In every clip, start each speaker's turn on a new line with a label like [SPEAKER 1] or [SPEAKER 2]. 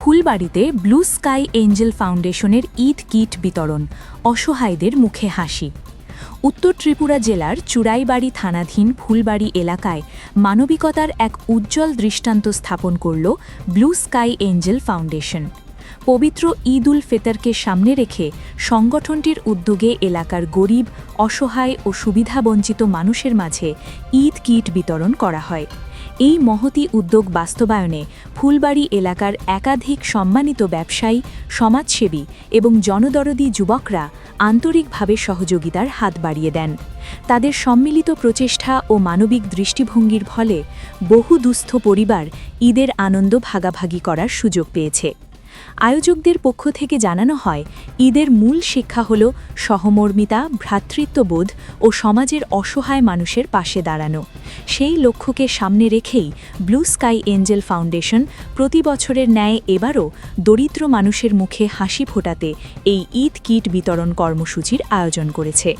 [SPEAKER 1] ফুলবাড়িতে blue sky Angel ফাউন্ডেশনের Eid kit বিতরণ, অসহায়দের মুখে হাসি। উত্তর ত্রিপুরা জেলার চুড়াইবাড়ি থানাধীন ফুলবাড়ি এলাকায় মানবিকতার এক উজ্জ্বল দৃষ্টান্ত স্থাপন করল ব্লু স্কাই এঞ্জেল ফাউন্ডেশন। পবিত্র ঈদ উল ফিতরকে সামনে রেখে সংগঠনটির উদ্যোগে এলাকার গরিব, অসহায় ও সুবিধাবঞ্চিত মানুষের মাঝে ঈদ কিট বিতরণ করা হয়। এই মহতী উদ্যোগ বাস্তবায়নে ফুলবাড়ি এলাকার একাধিক সম্মানিত ব্যবসায়ী, সমাজসেবী এবং জনদরদী যুবকরা আন্তরিকভাবে সহযোগিতার হাত বাড়িয়ে দেন। তাদের সম্মিলিত প্রচেষ্টা ও মানবিক দৃষ্টিভঙ্গির ফলে বহু দুস্থ পরিবার ঈদের আনন্দ ভাগাভাগি করার সুযোগ পেয়েছে। আয়োজকদের পক্ষ থেকে জানানো হয়, ঈদের মূল শিক্ষা হল সহমর্মিতা, ভ্রাতৃত্ববোধ ও সমাজের অসহায় মানুষের পাশে দাঁড়ানো। সেই লক্ষ্যকে সামনে রেখেই ব্লু স্কাই এঞ্জেল ফাউন্ডেশন প্রতি বছরের ন্যায় এবারও দরিদ্র মানুষের মুখে হাসি ফোটাতে এই ঈদ কিট বিতরণ কর্মসূচির আয়োজন করেছে।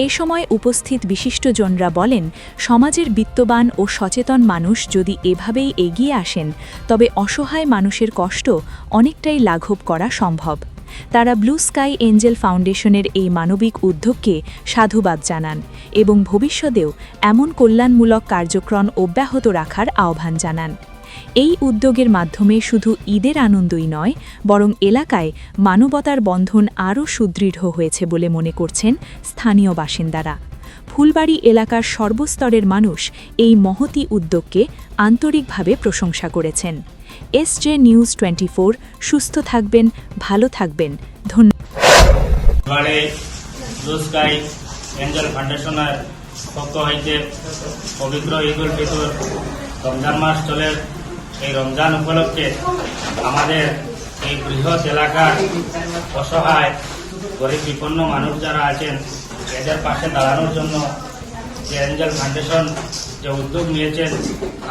[SPEAKER 1] এ সময় উপস্থিত বিশিষ্টজনরা বলেন, সমাজের বিত্তবান ও সচেতন মানুষ যদি এভাবেই এগিয়ে আসেন, তবে অসহায় মানুষের কষ্ট অনেকটাই লাঘব করা সম্ভব। তারা ব্লু স্কাই এঞ্জেল ফাউন্ডেশনের এই মানবিক উদ্যোগকে সাধুবাদ জানান এবং ভবিষ্যতেও এমন কল্যাণমূলক কার্যক্রম অব্যাহত রাখার আহ্বান জানান। এই উদ্যোগের মাধ্যমে শুধু ঈদের আনন্দই নয়, বরং এলাকায় মানবতার বন্ধন আরও সুদৃঢ় হয়েছে বলে মনে করছেন স্থানীয় বাসিন্দারা। ফুলবাড়ি এলাকার সর্বস্তরের মানুষ এই মহতী উদ্যোগকে আন্তরিকভাবে প্রশংসা করেছেন। SJ নিউজ 24, সুস্থ থাকবেন, ভালো থাকবেন।
[SPEAKER 2] ধন্যবাদ। ব্লু স্কাই এঞ্জেল ফাউন্ডেশনের পক্ষ হইতে পবিত্র ঈদ উল ফিতর রমজান মাস চলে। এই রমজান উপলক্ষে আমাদের এই বৃহৎ এলাকার অসহায় গরিব বিপন্ন মানুষ যারা আছেন, এদের পাশে দাঁড়ানোর জন্য যে এঞ্জেল ফাউন্ডেশন যে উদ্যোগ নিয়েছেন,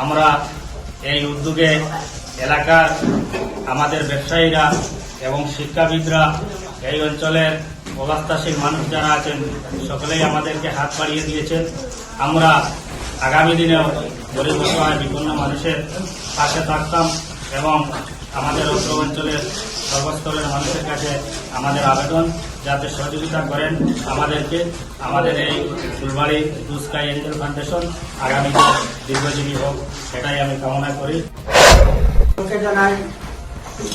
[SPEAKER 2] আমরা এই উদ্যোগে এলাকার আমাদের ব্যবসায়ীরা এবং শিক্ষাবিদরা, এই অঞ্চলের অবস্থাশীল মানুষ যারা আছেন, সকলেই আমাদেরকে হাত বাড়িয়ে দিয়েছেন। আমরা আগামী দিনেও গরিব অসহায় বিপন্ন মানুষের পাশে থাকতাম এবং আমাদের অত্র অঞ্চলের সর্বস্তরের মানুষের কাছে আমাদের আবেদন যাতে সহযোগিতা করেন আমাদেরকে। আমাদের এই Phulbari blue sky Angel foundation আগামীতে দীর্ঘজীবী হোক, সেটাই আমি কামনা করি।
[SPEAKER 3] জানাই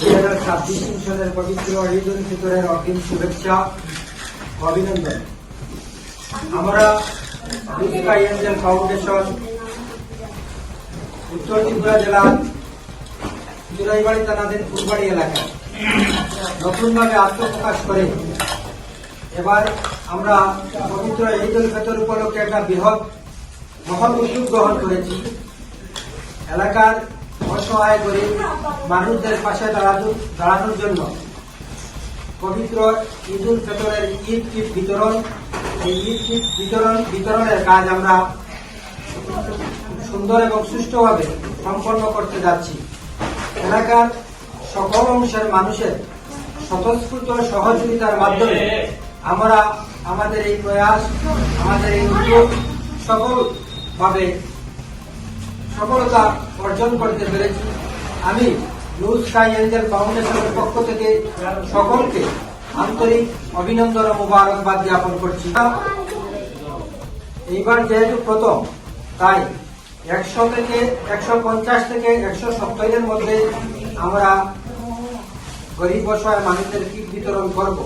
[SPEAKER 3] 2026 সালের পবিত্র ঈদ উল ফিতরের অগ্রিম শুভেচ্ছা, অভিনন্দন। আমরা ব্লু স্কাই এঞ্জেল ফাউন্ডেশন উত্তর ত্রিপুরা জেলার চুড়াইবাড়ি থানাধীন ফুলবাড়ি এলাকায় নতুনভাবে আত্মপ্রকাশ করে এবার আমরা পবিত্র ঈদ উল ফিতর উপলক্ষে একটা বৃহৎ মহৎ উদ্যোগ গ্রহণ করেছি। এলাকার অসহায় গরিব মানুষদের পাশে দাঁড়ানোর জন্য পবিত্র ঈদ উল ফিতরের ঈদ কিট বিতরণ, এই ঈদ কিট বিতরণের কাজ আমরা সুন্দর এবং সুষ্ঠুভাবে সম্পন্ন করতে যাচ্ছি। এলাকার সকল অংশের মানুষের স্বতঃস্ফূর্ত সহযোগিতার মাধ্যমে আমরা আমাদের এই প্রয়াস, আমাদের এই উদ্যোগ সফলভাবে সফলতা অর্জন করতে পেরেছি। আমি ব্লু স্কাই এঞ্জেল ফাউন্ডেশনের পক্ষ থেকে সকলকে আন্তরিক অভিনন্দন ও মোবারকবাদ জ্ঞাপন করছি। এইবার যেহেতু প্রথম, তাই 150 থেকে 170 মধ্যে আমরা গরিব অসহায় মানুষদের কিট বিতরণ করব।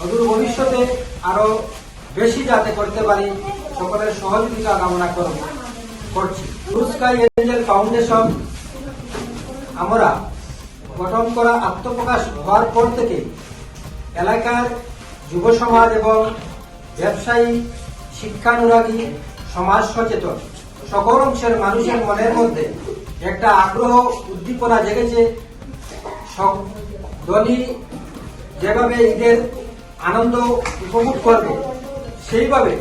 [SPEAKER 3] অদূর ভবিষ্যতে আরো বেশি যাতে করতে পারি, সকলের সহযোগিতা কামনা করছি। ব্লু স্কাই এঞ্জেল ফাউন্ডেশন আমরা গঠন করা আত্মপ্রকাশ হওয়ার পর থেকে এলাকার যুব সমাজ এবং ব্যবসায়ী, শিক্ষানুরাগী, সমাজ সচেতন সকল অংশের মানুষের মনের মধ্যে একটা আগ্রহ, উদ্দীপনা জেগেছে। দলই যেভাবে ঈদের আনন্দ উপভোগ করবে, সেইভাবে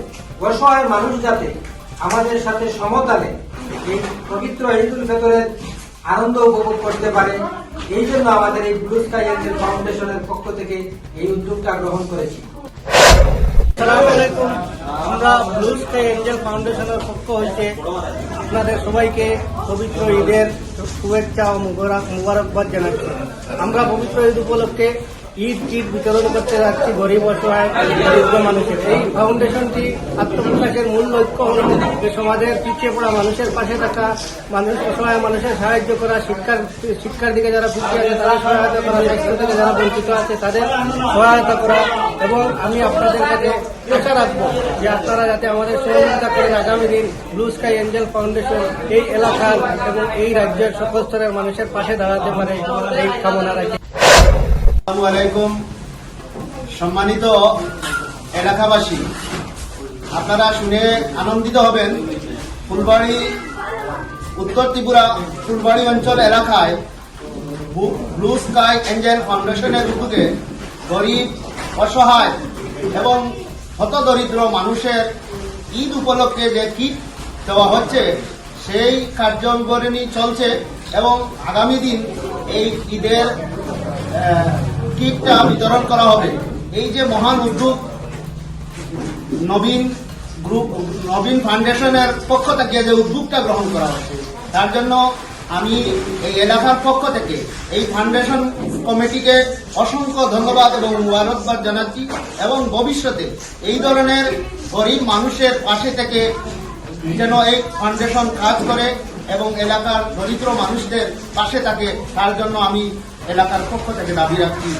[SPEAKER 3] অসহায় মানুষ যাতে আমাদের সাথে সমতালে এই পবিত্র ঈদ উল ফিতরের আনন্দ উপভোগ করতে পারে, এই জন্য আমাদের এই ব্লু স্কাই এঞ্জেল ফাউন্ডেশনের পক্ষ থেকে এই উদ্যোগটা গ্রহণ করেছি।
[SPEAKER 4] আসসালামু আলাইকুম। আমরা ব্লু স্কাই এঞ্জেল ফাউন্ডেশনের পক্ষ হইতে আপনাদের সবাইকে পবিত্র ঈদের শুভেচ্ছা ও মুবারকবাদ জানাচ্ছি। আমরা পবিত্র ঈদ উপলক্ষে ঈদ কিট বিতরণ করতে যাচ্ছি গরিব অসহায় দরিদ্র মানুষের। এই ফাউন্ডেশনটি আত্মবিশ্বাসের মূল লক্ষ্য হল যে সমাজের পিছিয়ে পড়া মানুষের পাশে থাকা, অসহায় মানুষের সাহায্য করা, শিক্ষার দিকে যারা পিছিয়ে আছে তারা সহায়তা করা, স্বাস্থ্য থেকে যারা বঞ্চিত আছে তাদের সহায়তা করা। এবং আমি আপনাদের কাছে আশা রাখবো যে আপনারা যাতে আমাদের সহযোগিতা করেন। আগামী দিন ব্লু স্কাই এঞ্জেল ফাউন্ডেশন এই এলাকার এবং এই রাজ্যের সকল স্তরের মানুষের পাশে দাঁড়াতে পারে, এই কামনা রাখি।
[SPEAKER 5] আসসালামু আলাইকুম। সম্মানিত এলাকাবাসী, আপনারা শুনে আনন্দিত হবেন, ফুলবাড়ি উত্তর ত্রিপুরা ফুলবাড়ি অঞ্চল এলাকায় ব্লু স্কাই এঞ্জেল ফাউন্ডেশনের উদ্যোগে গরিব, অসহায় এবং হতদরিদ্র মানুষের ঈদ উপলক্ষে যে কিট দেওয়া হচ্ছে সেই কার্যবিবরণী চলছে এবং আগামী দিন এই ঈদের কিটটা বিতরণ করা হবে। এই যে মহান উদ্যোগ নবীন ফাউন্ডেশনের পক্ষ থেকে যে উদ্যোগটা গ্রহণ করা হচ্ছে, তার জন্য আমি এই এলাকার পক্ষ থেকে এই ফাউন্ডেশন কমিটিকে অসংখ্য ধন্যবাদ এবং মুবারকবাদ জানাচ্ছি এবং ভবিষ্যতে এই ধরনের গরিব মানুষের পাশে থেকে যেন এই ফাউন্ডেশন কাজ করে এবং এলাকার দরিদ্র মানুষদের পাশে থাকে, তার জন্য আমি এলাকার পক্ষ থেকে দাবি রাখছি।